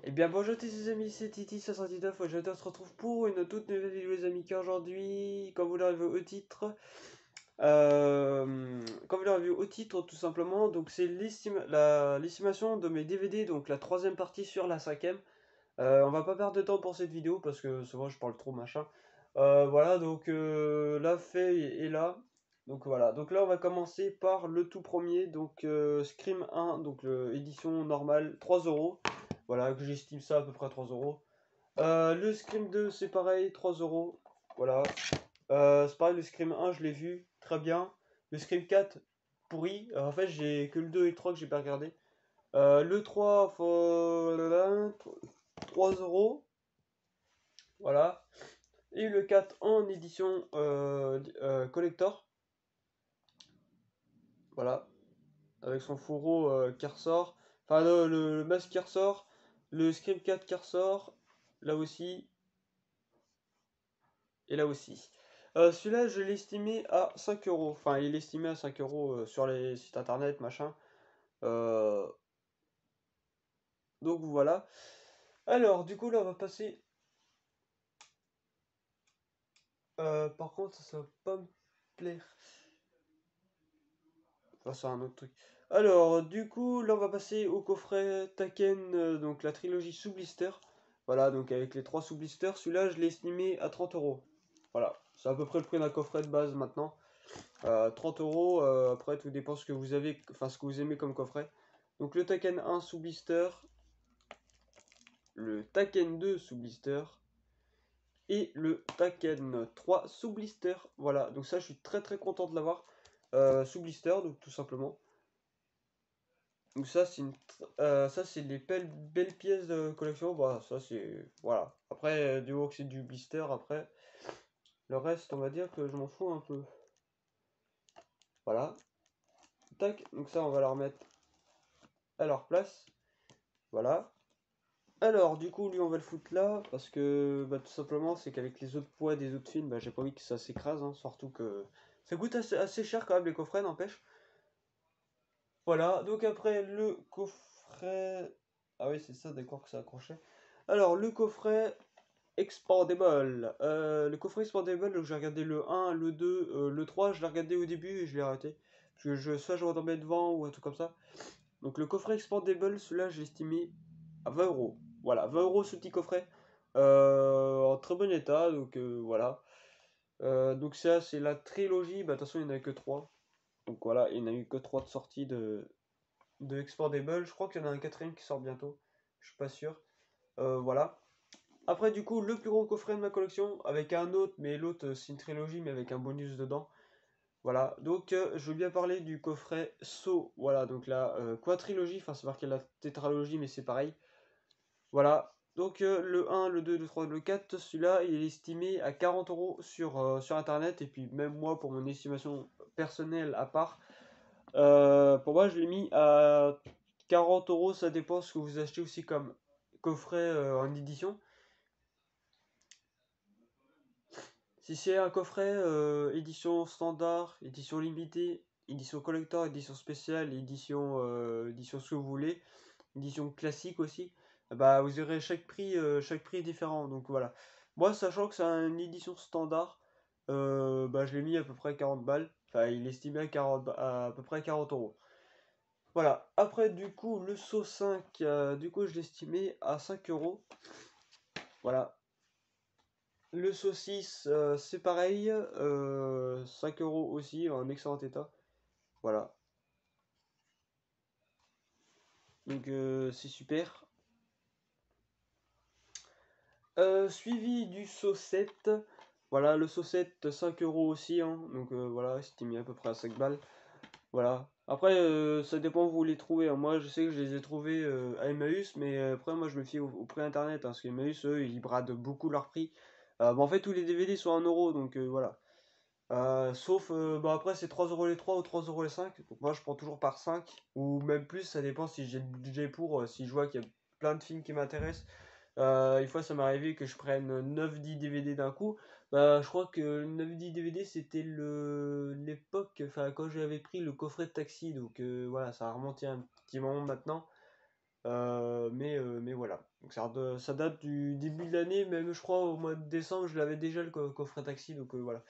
Eh bien bonjour à tous les amis, c'est Titi69, aujourd'hui on se retrouve pour une toute nouvelle vidéo les amis, car aujourd'hui, comme vous l'avez vu au titre, tout simplement, donc c'est l'estimation de mes DVD, donc la troisième partie sur la cinquième. On va pas perdre de temps pour cette vidéo, parce que souvent je parle trop machin. Voilà, donc la feuille est là, donc voilà, donc là on va commencer par le tout premier, donc Scream 1, donc édition normale, 3 €. Voilà, que j'estime ça à peu près à 3 euros. Le Scream 2, c'est pareil, 3 euros. Voilà. C'est pareil, le Scream 1, je l'ai vu, très bien. Le Scream 4, pourri. En fait, j'ai que le 2 et le 3 que j'ai pas regardé. Le 3, 3 euros. Voilà. Et le 4 en édition collector. Voilà. Avec son fourreau qui ressort. Enfin, le masque qui ressort. Le Scream 4 qui ressort. Là aussi. Et là aussi. Celui-là, je l'ai estimé à 5 euros. Enfin, il est estimé à 5 euros sur les sites internet, machin. Euh, donc voilà. Alors, du coup, là, on va passer. Par contre, ça va pas me plaire. Enfin, c'est un autre truc. Alors, du coup, là, on va passer au coffret Taken, donc la trilogie sous blister. Voilà, donc avec les 3 sous blister. Celui-là, je l'ai estimé à 30 euros. Voilà, c'est à peu près le prix d'un coffret de base maintenant. 30 euros, après tout dépend ce que vous avez, enfin ce que vous aimez comme coffret. Donc le Taken 1 sous blister, le Taken 2 sous blister et le Taken 3 sous blister. Voilà, donc ça je suis très très content de l'avoir sous blister, donc tout simplement. Donc ça c'est les belles pièces de collection. Bah ça c'est voilà. Après du moment que c'est du blister, après le reste on va dire que je m'en fous un peu. Voilà. Tac, donc ça on va la remettre à leur place. Voilà. Alors, du coup, lui, on va le foutre là, parce que, bah, tout simplement, c'est qu'avec les autres poids des autres films, bah, j'ai pas envie que ça s'écrase, hein, surtout que ça coûte assez cher quand même, les coffrets, n'empêche. Voilà, donc après, le coffret... Ah oui, c'est ça, d'accord, que ça accrochait. Alors, le coffret Expandable. Le coffret Expandable, donc j'ai regardé le 1, le 2, le 3, je l'ai regardé au début et je l'ai arrêté. Parce que soit je retombais devant ou un truc comme ça. Donc le coffret Expandable, celui-là, j'ai estimé à 20 euros. Voilà, 20 euros ce petit coffret. En très bon état, donc voilà. Donc ça, c'est la trilogie. Bah, de toute façon, il n'y en a que 3. Donc voilà, il n'y en a eu que 3 de sortie de Expandable. Je crois qu'il y en a un quatrième qui sort bientôt. Je suis pas sûr. Voilà. Après, du coup, le plus gros coffret de ma collection, avec un autre, mais l'autre, c'est une trilogie, mais avec un bonus dedans. Voilà, donc je veux bien parler du coffret Saw. Voilà, donc la quadrilogie, enfin c'est marqué la tétralogie, mais c'est pareil. Voilà, donc le 1, le 2, le 3, le 4, celui-là, il est estimé à 40 euros sur internet. Et puis, même moi, pour mon estimation personnelle à part, pour moi, je l'ai mis à 40 euros. Ça dépend ce que vous achetez aussi comme coffret en édition. Si c'est un coffret édition standard, édition limitée, édition collector, édition spéciale, édition ce que vous voulez, édition classique aussi, bah vous aurez chaque prix est différent. Donc voilà. Moi, sachant que c'est une édition standard, bah je l'ai mis à peu près 40 balles. Enfin, il est estimé à peu près 40 euros. Voilà. Après, du coup, le Saut 5, du coup, je l'estimais à 5 euros. Voilà. Le saucisse, c'est pareil, 5 euros aussi, en excellent état. Voilà. Donc c'est super. Suivi du saucette. Voilà, le saucette, 5 euros aussi, hein. Donc voilà, estimé à peu près à 5 balles. Voilà. Après, ça dépend où vous les trouvez, hein. Moi, je sais que je les ai trouvés à Emmaüs, mais après, moi, je me fie au prix internet, hein, parce qu'Emmaüs, eux, ils bradent beaucoup leur prix. Bah, en fait, tous les DVD sont 1 euro, donc voilà. Sauf, bah après c'est 3 euros les 3 ou 3 euros les 5. Donc moi je prends toujours par 5 ou même plus, ça dépend si j'ai le budget pour, si je vois qu'il y a plein de films qui m'intéressent. Une fois ça m'est arrivé que je prenne 9-10 DVD d'un coup. Bah je crois que 9-10 DVD c'était l'époque, enfin quand j'avais pris le coffret de Taxi. Donc voilà, ça a remonté un petit moment maintenant. Mais voilà. Donc ça date du début de l'année, même je crois au mois de décembre, je l'avais déjà le coffret taxi, donc voilà.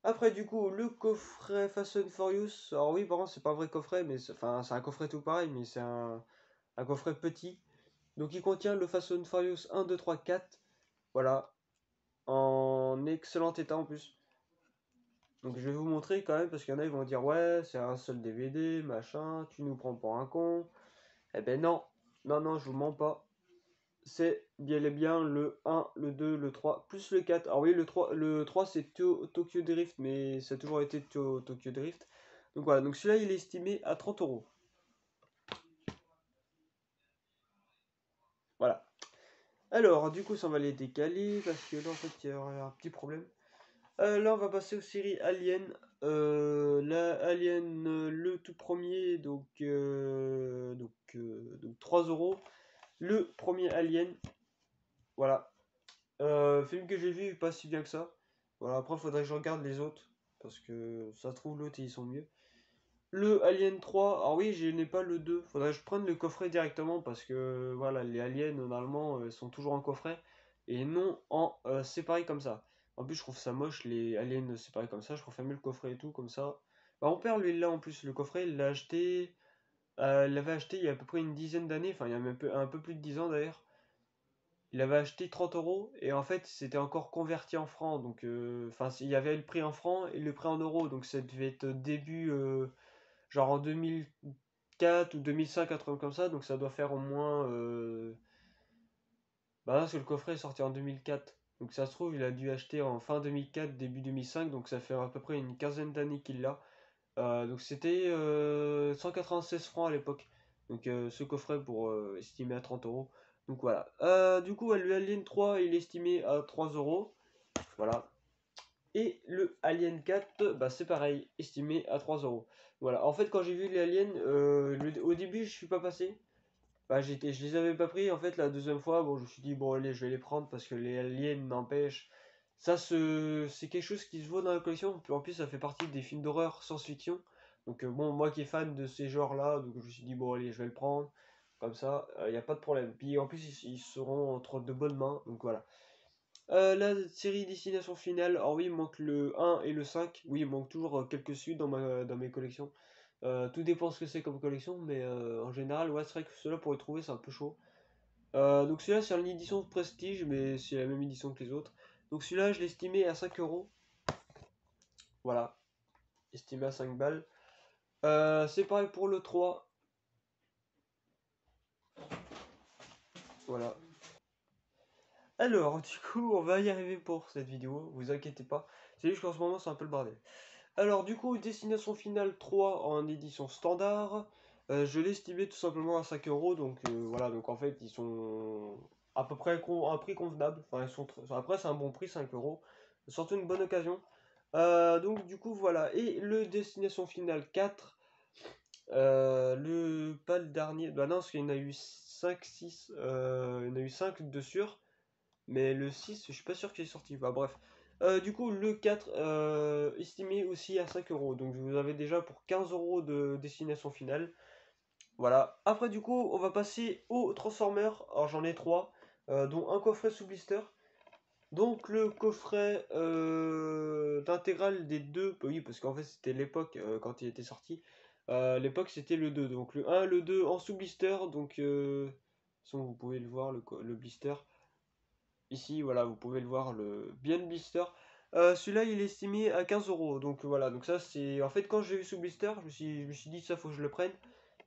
Après, du coup, le coffret Fast and Furious. Alors, oui, par contre, c'est pas un vrai coffret, mais enfin, c'est un coffret tout pareil, mais c'est un coffret petit. Donc, il contient le Fast and Furious 1, 2, 3, 4. Voilà, en excellent état en plus. Donc, je vais vous montrer quand même, parce qu'il y en a, ils vont dire, ouais, c'est un seul DVD, machin, tu nous prends pour un con. Eh ben non, non, non, je vous mens pas. C'est bien et bien le 1, le 2, le 3, plus le 4. Alors oui, le 3 c'est Tokyo Drift, mais ça a toujours été Tokyo Drift. Donc voilà, donc celui-là il est estimé à 30 euros. Voilà. Alors, du coup, ça on va les décaler parce que là en fait il y a un petit problème. Là on va passer aux séries Alien. La Alien, le tout premier, donc 3 euros. Le premier Alien, voilà. Film que j'ai vu, pas si bien que ça. Voilà, après, faudrait que je regarde les autres. Parce que ça se trouve, l'autre, ils sont mieux. Le Alien 3, alors oui, je n'ai pas le 2. Faudrait que je prenne le coffret directement. Parce que, voilà, les aliens, normalement, sont toujours en coffret. Et non en séparé comme ça. En plus, je trouve ça moche, les aliens séparés comme ça. Je préfère mieux le coffret et tout, comme ça. Bah, mon père, lui, là, en plus, le coffret, il l'a acheté. Il l'avait acheté il y a à peu près une dizaine d'années. Enfin, il y a un peu plus de 10 ans d'ailleurs. Il avait acheté 30 euros et en fait c'était encore converti en francs. Donc, enfin, il y avait le prix en francs et le prix en euros. Donc, ça devait être début, genre en 2004 ou 2005, un truc comme ça. Donc, ça doit faire au moins. Bah, parce que le coffret est sorti en 2004. Donc, ça se trouve, il a dû acheter en fin 2004, début 2005. Donc, ça fait à peu près une quinzaine d'années qu'il l'a. Donc, c'était 196 francs à l'époque. Donc, ce coffret pour estimer à 30 euros. Donc voilà. Du coup, le Alien 3, il est estimé à 3 euros. Voilà. Et le Alien 4, bah, c'est pareil, estimé à 3 euros. Voilà. En fait, quand j'ai vu les aliens, au début, je suis pas passé. Bah, je les avais pas pris. En fait, la deuxième fois, bon, je me suis dit, bon, allez, je vais les prendre parce que les aliens n'empêchent. C'est quelque chose qui se voit dans la collection. Puis en plus, ça fait partie des films d'horreur science-fiction. Donc, bon, moi qui est fan de ces genres-là, donc je me suis dit, bon, allez, je vais le prendre. Comme ça, il n'y a pas de problème. Puis en plus, ils seront entre de bonnes mains. Donc voilà. La série Destination Finale, alors oui, il manque le 1 et le 5. Oui, il manque toujours quelques suites dans mes collections. Tout dépend ce que c'est comme collection, mais en général, ouais, c'est vrai que ceux-là pour les trouver, c'est un peu chaud. Donc celui-là, c'est une édition de prestige, mais c'est la même édition que les autres. Donc celui-là, je l'estimais à 5 euros. Voilà, estimé à 5 balles. C'est pareil pour le 3. Voilà. Alors, du coup, on va y arriver pour cette vidéo, vous inquiétez pas. C'est juste qu'en ce moment, c'est un peu le bordel. Alors, du coup, Destination Finale 3 en édition standard. Je l'ai estimé tout simplement à 5 euros. Donc, voilà, donc en fait, ils sont à peu près un prix convenable. Enfin, après, c'est un bon prix, 5 euros. Surtout une bonne occasion. Donc, du coup, voilà. Et le Destination Finale 4. Pas le dernier. Bah non, parce qu'il y en a eu 5 6. Il y en a eu 5 de sûr. Mais le 6 je suis pas sûr qu'il est sorti. Bah, bref. Du coup, le 4 estimé aussi à 5 euros. Donc, vous avez déjà pour 15 euros de destination finale. Voilà. Après, du coup, on va passer au Transformers. Alors, j'en ai 3, dont un coffret sous blister. Donc, le coffret d'intégrale des deux. Bah oui, parce qu'en fait, c'était l'époque quand il était sorti. L'époque, c'était le 2. Donc, le 1, le 2 en sous blister. Donc, de toute façon, vous pouvez le voir, le blister. Ici, voilà, vous pouvez le voir, le bien blister. Celui-là, il est estimé à 15 euros. Donc voilà, donc ça, c'est. En fait, quand j'ai vu ce blister, je me suis dit, ça, faut que je le prenne.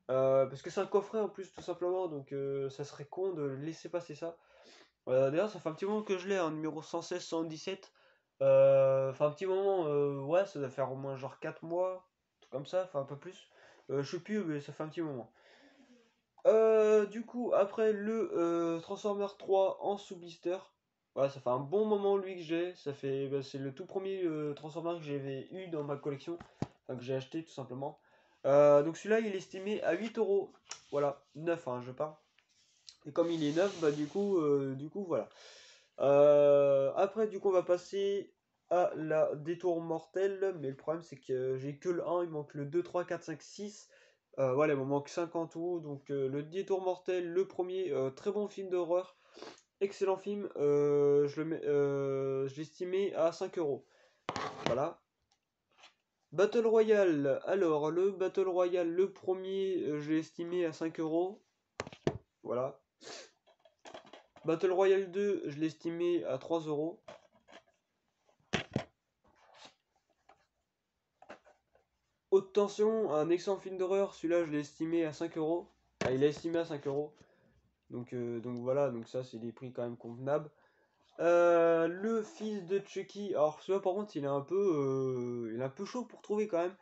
Parce que c'est un coffret en plus, tout simplement. Donc ça serait con de laisser passer ça. D'ailleurs, ça fait un petit moment que je l'ai, en numéro 116, 117. Enfin, un petit moment, ouais, ça doit faire au moins genre 4 mois, tout comme ça, enfin un peu plus. Je sais plus, mais ça fait un petit moment. Du coup, après le Transformer 3 en sous-blister, voilà, ça fait un bon moment lui que j'ai. Bah, c'est le tout premier Transformer que j'avais eu dans ma collection, enfin que j'ai acheté tout simplement. Donc celui-là, il est estimé à 8 euros. Voilà, neuf, hein, je parle. Et comme il est neuf, bah du coup voilà. Après, du coup, on va passer à la détour mortelle. Mais le problème, c'est que j'ai que le 1, il manque le 2, 3, 4, 5, 6. Voilà, il me manque 5 en tout. Donc, Le Détour mortel, le premier, très bon film d'horreur. Excellent film. Je l'estimais à 5 euros. Voilà. Battle Royale. Alors, le Battle Royale, le premier, je l'ai estimé à 5 euros. Voilà. Battle Royale 2, je l'ai estimé à 3 euros. Haute tension, un excellent film d'horreur. Celui-là, je l'ai estimé à 5 euros. Ah, il est estimé à 5 euros. Donc voilà, donc ça, c'est des prix quand même convenables. Le fils de Chucky. Alors, celui-là, par contre, il est un peu chaud pour trouver quand même.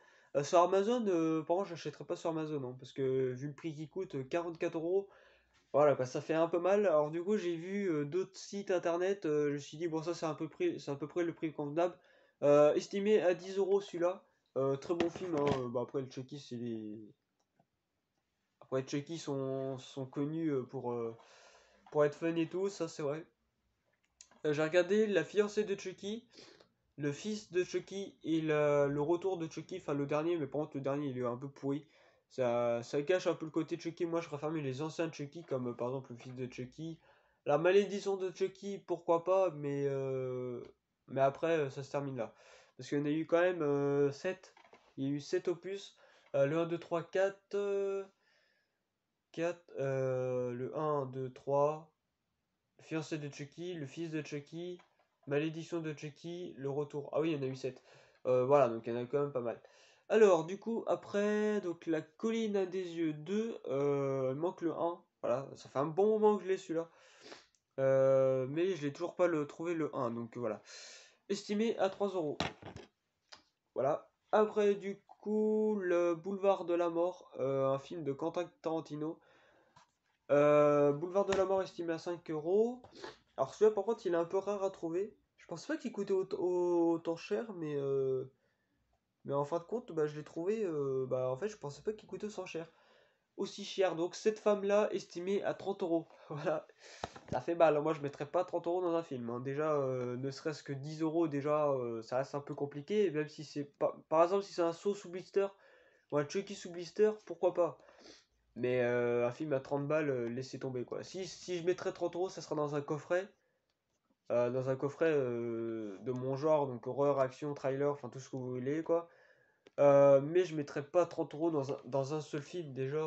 Sur Amazon, par contre, j'achèterai pas sur Amazon, hein, parce que vu le prix qui coûte 44 euros, voilà, quoi, ça fait un peu mal. Alors, du coup, j'ai vu d'autres sites internet. Je me suis dit, bon, ça, c'est à peu près le prix convenable. Estimé à 10 euros celui-là. Très bon film, hein. Bah, après, le Chucky, c'est les. Après, Chucky sont connus pour être fun et tout, ça, c'est vrai. J'ai regardé La fiancée de Chucky, Le fils de Chucky et le retour de Chucky, enfin le dernier, mais par contre le dernier il est un peu pourri. Ça cache un peu le côté Chucky. Moi je préfère mieux les anciens Chucky, comme par exemple le fils de Chucky. La malédiction de Chucky, pourquoi pas, mais après ça se termine là. Parce qu'il y en a eu quand même 7. Il y a eu 7 opus. Le 1, 2, 3, 4. 4. Le 1, 2, 3. Le fiancé de Chucky, le fils de Chucky, malédiction de Chucky, le retour. Ah oui, il y en a eu 7. Voilà, donc il y en a quand même pas mal. Alors, du coup, après, donc la colline à des yeux 2, il manque le 1. Voilà, ça fait un bon moment que je l'ai celui-là. Mais je l'ai toujours pas trouvé le 1, donc voilà. Estimé à 3 euros. Voilà. Après, du coup, le boulevard de la mort, un film de Quentin Tarantino. Boulevard de la mort estimé à 5 euros. Alors celui-là par contre il est un peu rare à trouver. Je pense pas qu'il coûtait autant cher, mais en fin de compte bah, je l'ai trouvé. Bah, en fait je pensais pas qu'il coûtait autant cher. Aussi cher. Donc cette femme-là estimée à 30 euros. Voilà. Ça fait mal. Moi je mettrais pas 30 euros dans un film, hein. Déjà ne serait-ce que 10 euros déjà ça reste un peu compliqué. Et même si c'est pas. Par exemple si c'est un saut sous blister ou un Chucky sous blister, pourquoi pas. Mais un film à 30 balles, laissez tomber quoi. Si je mettrais 30 euros, ça sera dans un coffret de mon genre, donc horreur, action, trailer, enfin tout ce que vous voulez, quoi. Mais je mettrais pas 30 euros dans un seul film, déjà,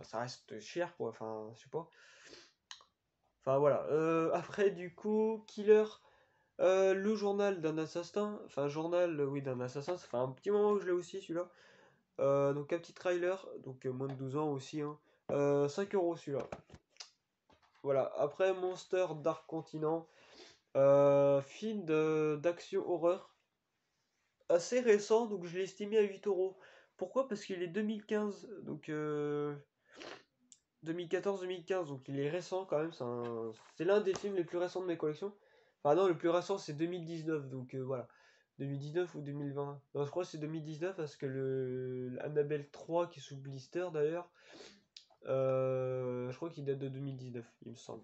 ça reste cher, quoi, enfin, je sais pas. Enfin voilà. Après, du coup, Killer, le journal d'un assassin, enfin, journal, oui, d'un assassin, ça fait un petit moment que je l'ai aussi, celui-là. Donc, un petit trailer, donc moins de 12 ans aussi, hein. 5 euros celui-là. Voilà. Après, Monster Dark Continent, film d'action horreur assez récent, donc je l'ai estimé à 8 euros. Pourquoi? Parce qu'il est 2015, donc 2014-2015, donc il est récent quand même. C'est l'un des films les plus récents de mes collections. Enfin non, le plus récent c'est 2019, donc voilà. 2019 ou 2020. Non, je crois que c'est 2019 parce que le Annabelle 3 qui est sous blister d'ailleurs, je crois qu'il date de 2019, il me semble.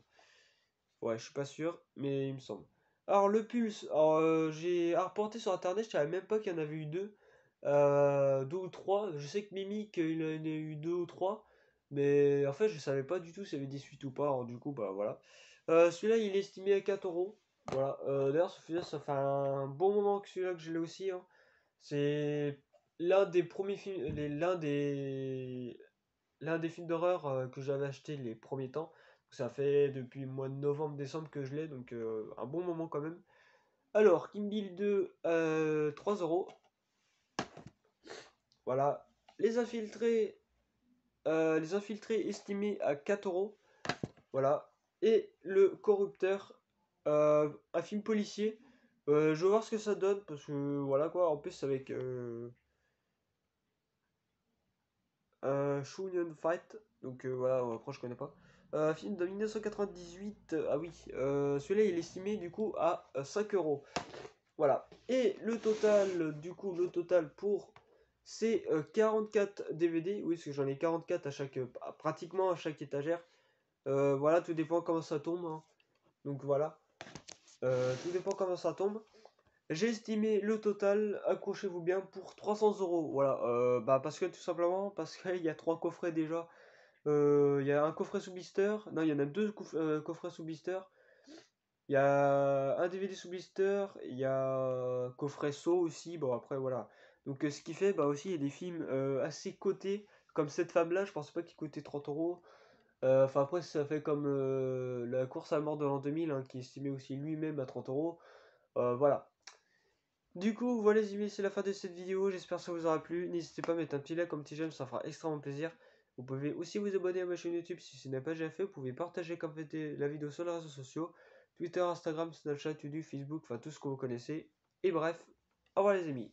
Ouais, je suis pas sûr, mais il me semble. Alors, le Pulse, alors, j'ai reporté sur internet, je savais même pas qu'il y en avait eu deux. Deux ou trois. Je sais que Mimic, il en a eu deux ou trois. Mais en fait, je savais pas du tout s'il y avait des suites ou pas. Alors, du coup, bah voilà. Celui-là, il est estimé à 4 euros. Voilà. D'ailleurs, celui-là, ça fait un bon moment que celui-là que je l'ai aussi, hein. C'est l'un des premiers films, l'un des films d'horreur que j'avais acheté les premiers temps. Ça fait depuis le mois de novembre-décembre que je l'ai, donc un bon moment quand même. Alors, Kim Bill 2, 3 euros. Voilà. Les infiltrés estimés à 4 euros. Voilà. Et Le Corrupteur, un film policier. Je vais voir ce que ça donne, parce que voilà quoi. En plus, c'est avec Chow Yun-fat. Donc voilà, après, je connais pas. Film de 1998. Ah oui, celui-là il est estimé du coup à 5 euros. Voilà. Et le total pour ces 44 DVD. Oui, parce que j'en ai 44 pratiquement à chaque étagère. Voilà, tout dépend comment ça tombe, hein. Donc voilà. Tout dépend comment ça tombe. J'ai estimé le total, accrochez-vous bien, pour 300 euros. Voilà, bah parce que tout simplement, parce qu'il y a 3 coffrets déjà. Il y a un coffret sous blister, non, il y en a deux coffrets sous blister. Il y a un DVD sous blister, il y a coffret saut aussi. Bon, après, voilà. Donc, ce qui fait, bah aussi, il y a des films assez cotés, comme cette femme-là, je pense pas qu'il coûtait 30 euros. Enfin, après, ça fait comme la course à mort de l'an 2000, hein, qui est estimé aussi lui-même à 30 euros. Voilà. Du coup, voilà les amis, c'est la fin de cette vidéo, j'espère que ça vous aura plu. N'hésitez pas à mettre un petit like, un petit j'aime, ça fera extrêmement plaisir. Vous pouvez aussi vous abonner à ma chaîne YouTube si ce n'est pas déjà fait. Vous pouvez partager comme la vidéo sur les réseaux sociaux, Twitter, Instagram, Snapchat, YouTube, Facebook, enfin tout ce que vous connaissez. Et bref, au revoir les amis.